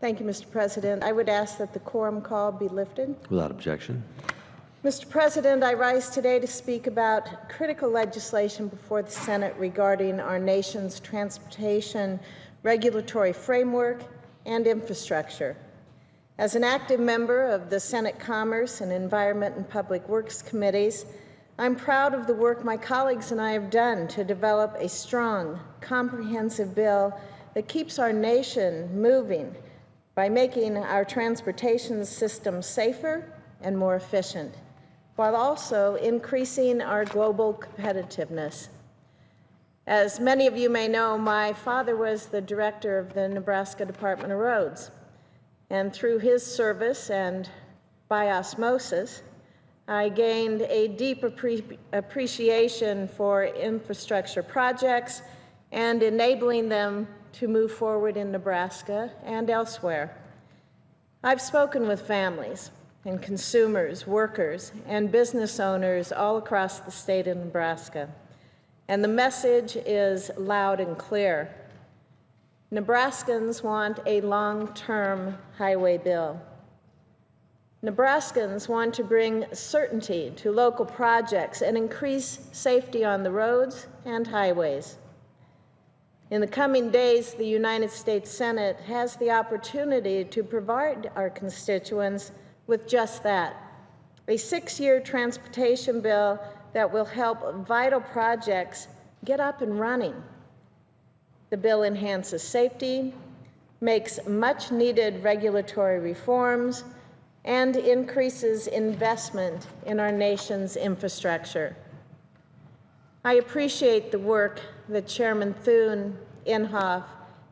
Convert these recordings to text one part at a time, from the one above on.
Thank you, Mr. President. I would ask that the quorum call be lifted. Without objection. Mr. President, I rise today to speak about critical legislation before the Senate regarding our nation's transportation regulatory framework and infrastructure. As an active member of the Senate Commerce and Environment and Public Works Committees, I'm proud of the work my colleagues and I have done to develop a strong, comprehensive bill that keeps our nation moving by making our transportation system safer and more efficient, while also increasing our global competitiveness. As many of you may know, my father was the director of the Nebraska Department of Roads, and through his service and by osmosis, I gained a deep appreciation for infrastructure projects and enabling them to move forward in Nebraska and elsewhere. I've spoken with families and consumers, workers, and business owners all across the state of Nebraska, and the message is loud and clear. Nebraskans want a long-term highway bill. Nebraskans want to bring certainty to local projects and increase safety on the roads and highways. In the coming days, the United States Senate has the opportunity to provide our constituents with just that, a 6-year transportation bill that will help vital projects get up and running. The bill enhances safety, makes much-needed regulatory reforms, and increases investment in our nation's infrastructure. I appreciate the work that Chairman Thune, Inhofe,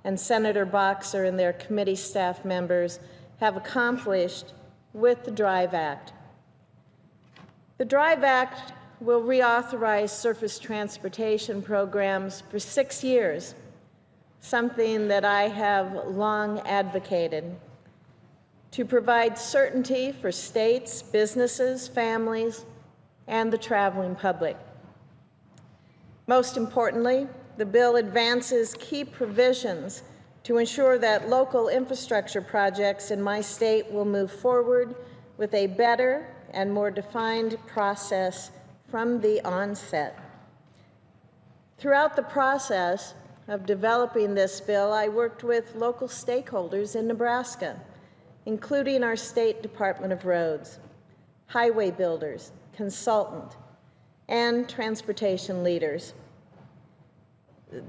and Senator Boxer and their committee staff members have accomplished with the DRIVE Act. The DRIVE Act will reauthorize surface transportation programs for 6 years, something that I have long advocated, to provide certainty for states, businesses, families, and the traveling public. Most importantly, the bill advances key provisions to ensure that local infrastructure projects in my state will move forward with a better and more defined process from the onset. Throughout the process of developing this bill, I worked with local stakeholders in Nebraska, including our State Department of Roads, highway builders, consultants, and transportation leaders.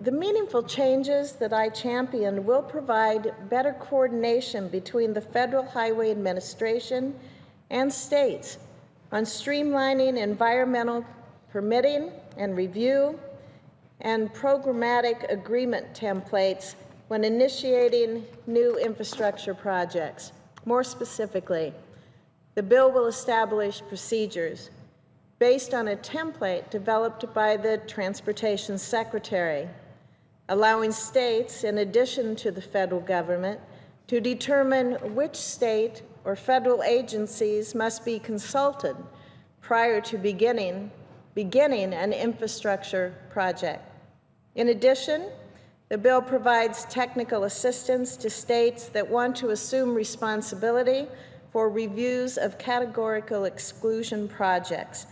The meaningful changes that I championed will provide better coordination between the Federal Highway Administration and states on streamlining environmental permitting and review and programmatic agreement templates when initiating new infrastructure projects. More specifically, the bill will establish procedures based on a template developed by the Transportation Secretary, allowing states, in addition to the federal government, to determine which state or federal agencies must be consulted prior to beginning an infrastructure project. In addition, the bill provides technical assistance to states that want to assume responsibility for reviews of categorical exclusion projects,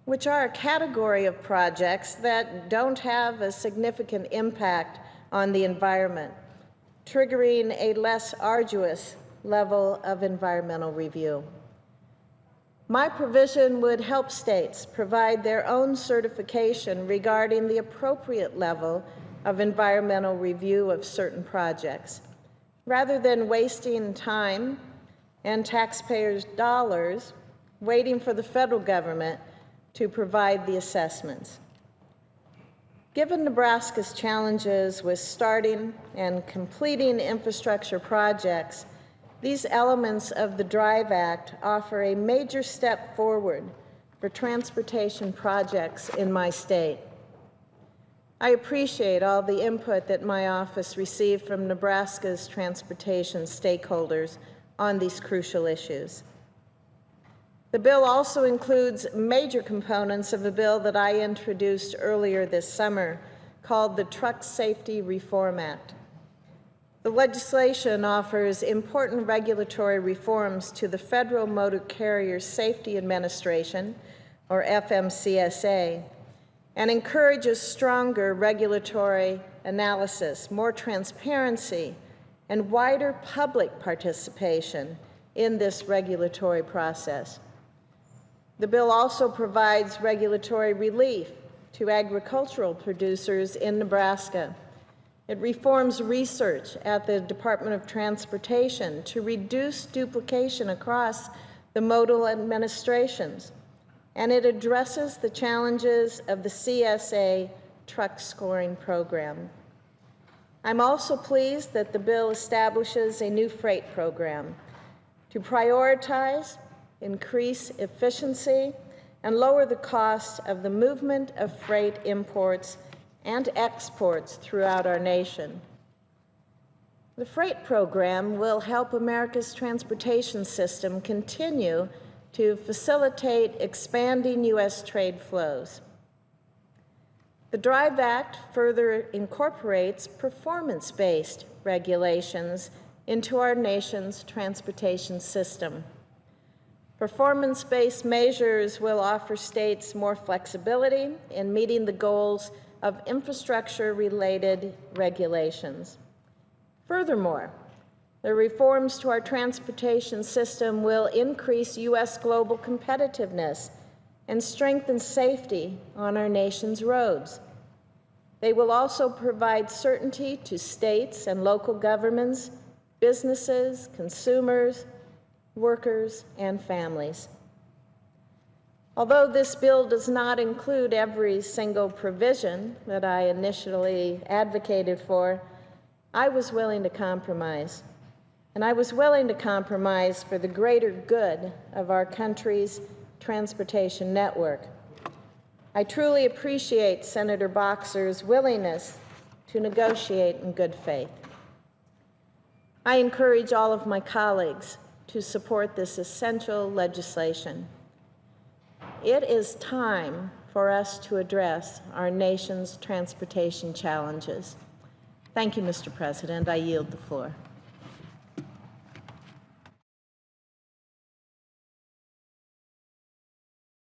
which are a category of projects that don't have a significant impact on the environment, triggering a less arduous level of environmental review. My provision would help states provide their own certification regarding the appropriate level of environmental review of certain projects, rather than wasting time and taxpayers' dollars waiting for the federal government to provide the assessments. Given Nebraska's challenges with starting and completing infrastructure projects, these elements of the DRIVE Act offer a major step forward for transportation projects in my state. I appreciate all the input that my office received from Nebraska's transportation stakeholders on these crucial issues. The bill also includes major components of a bill that I introduced earlier this summer called the Truck Safety Reform Act. The legislation offers important regulatory reforms to the Federal Motor Carrier Safety Administration, or FMCSA, and encourages stronger regulatory analysis, more transparency, and wider public participation in this regulatory process. The bill also provides regulatory relief to agricultural producers in Nebraska. It reforms research at the Department of Transportation to reduce duplication across the modal administrations, and it addresses the challenges of the CSA truck scoring program. I'm also pleased that the bill establishes a new freight program to prioritize, increase efficiency, and lower the cost of the movement of freight imports and exports throughout our nation. The freight program will help America's transportation system continue to facilitate expanding U.S. trade flows. The DRIVE Act further incorporates performance-based regulations into our nation's transportation system. Performance-based measures will offer states more flexibility in meeting the goals of infrastructure-related regulations. Furthermore, the reforms to our transportation system will increase U.S. global competitiveness and strengthen safety on our nation's roads. They will also provide certainty to states and local governments, businesses, consumers, workers, and families. Although this bill does not include every single provision that I initially advocated for, I was willing to compromise. And I was willing to compromise for the greater good of our country's transportation network. I truly appreciate Senator Boxer's willingness to negotiate in good faith. I encourage all of my colleagues to support this essential legislation. It is time for us to address our nation's transportation challenges. Thank you, Mr. President. I yield the floor.